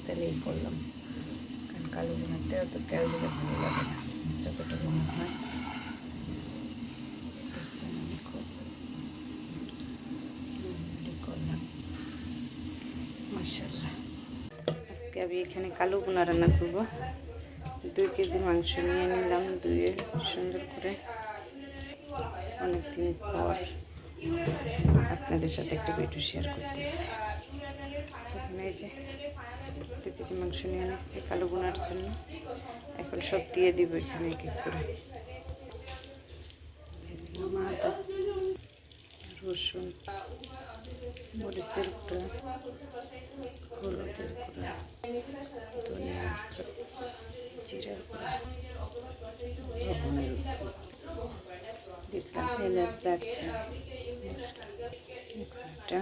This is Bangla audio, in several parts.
তেলেই করলাম, কারণ কালো বোনাতে অত তেল দিলে ভালো লাগে না, যতটা মনে হয় এর জন্য আমি খুব করলাম। মাশাআল্লাহ, আজকে আমি এখানে কালো বোনা রান্না করব। 2 কেজি মাংস নিয়ে নিলাম, ধুয়ে সুন্দর করে। অনেকদিন পর আপনাদের সাথে একটা ভিডিও শেয়ার করতেছি। এখানে এই যে 2 কেজি মাংস নিয়ে নিচ্ছি কালো বোনার জন্য। এখন সব দিয়ে দিব এখানে এক এক করে। আদা, রসুন, মরিচের গুঁড়া, হলুদের গুঁড়া, ধনিয়ার গুঁড়া, জিরার গুঁড়া, লবণের গুঁড়া, দিলাম এলাচ, দারচিনি, মশলা। এটা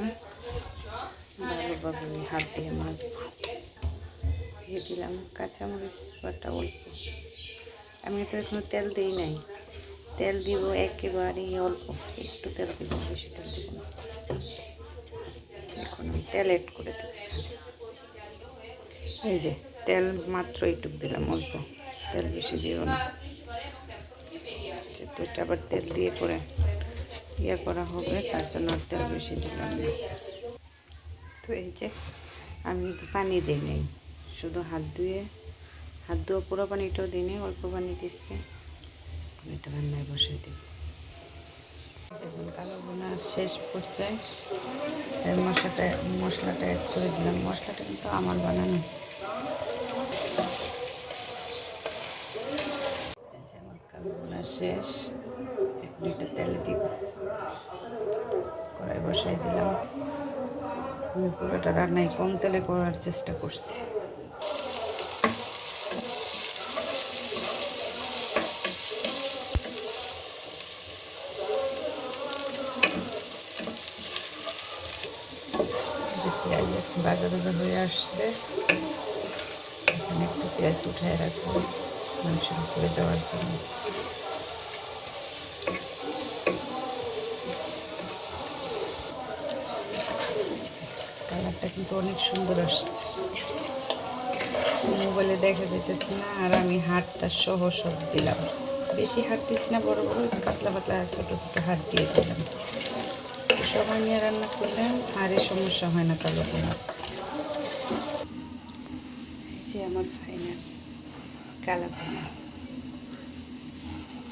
ভালোভাবে হাত দিয়ে মাখব। দিয়ে দিলাম কাঁচামরিচ বাটা অল্প। আমি তো এখনো তেল দিই নাই, তেল দিব একেবারেই অল্প, একটু তেল দিব, বেশি তেল দিব না। এখন আমি তেল অ্যাড করে দেব। এই যে তেল মাত্র এইটুকু দিলাম, অল্প তেল, বেশি দিও না, যেহেতু এটা আবার তেল দিয়ে পরে ইয়ে করা হবে, তার জন্য আর তেল বেশি দিলাম না। তো এই যে আমি পানি দিই নাই, শুধু হাত ধোয়া পুরো পানিটাও দিই নাই, অল্প পানি দিচ্ছি। এটা রান্নায় বসিয়ে দিই। এখন কালো বোনা শেষ পর্যায়ে মশলাটা অ্যাড করে দিলাম। মশলাটা কিন্তু আমার বানানো। আমার কালো বোনা শেষ, এখন এটা তেলে দিব। কড়াই বসাই দিলাম। আমি পুরোটা রান্নায় কম তেলে করার চেষ্টা করছি। পেঁয়াজ ভাজা ভাজা হয়ে আসছে, এখানে একটু পেঁয়াজ উঠায় রাখবো মাংসের উপরে দেওয়ার জন্য। কালারটা কিন্তু অনেক সুন্দর আসছে, মোবাইলে দেখা যেতেছে না। আর আমি হাড়টা সহ সব দিলাম, বেশি হাড় দিচ্ছি না, বড় বড় পাতলা পাতলা ছোটো ছোটো হাড় দিয়ে দিলাম। সময় নিয়ে রান্না করলে হাড়ে সমস্যা হয় না কালো বোনা। এই যে আমার ফাইনাল কালা বোনা।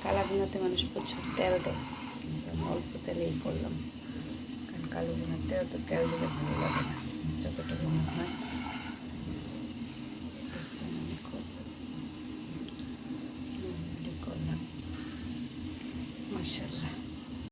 কালা বোনাতে মানুষ প্রচুর তেল দেয়, কিন্তু আমি অল্প তেলেই করলাম, কারণ কালো বোনাতে অত তেল দিলে ভালো লাগে না, যতটা মনে হয় এর জন্য আমি খুব করলাম। মাশাআল্লাহ।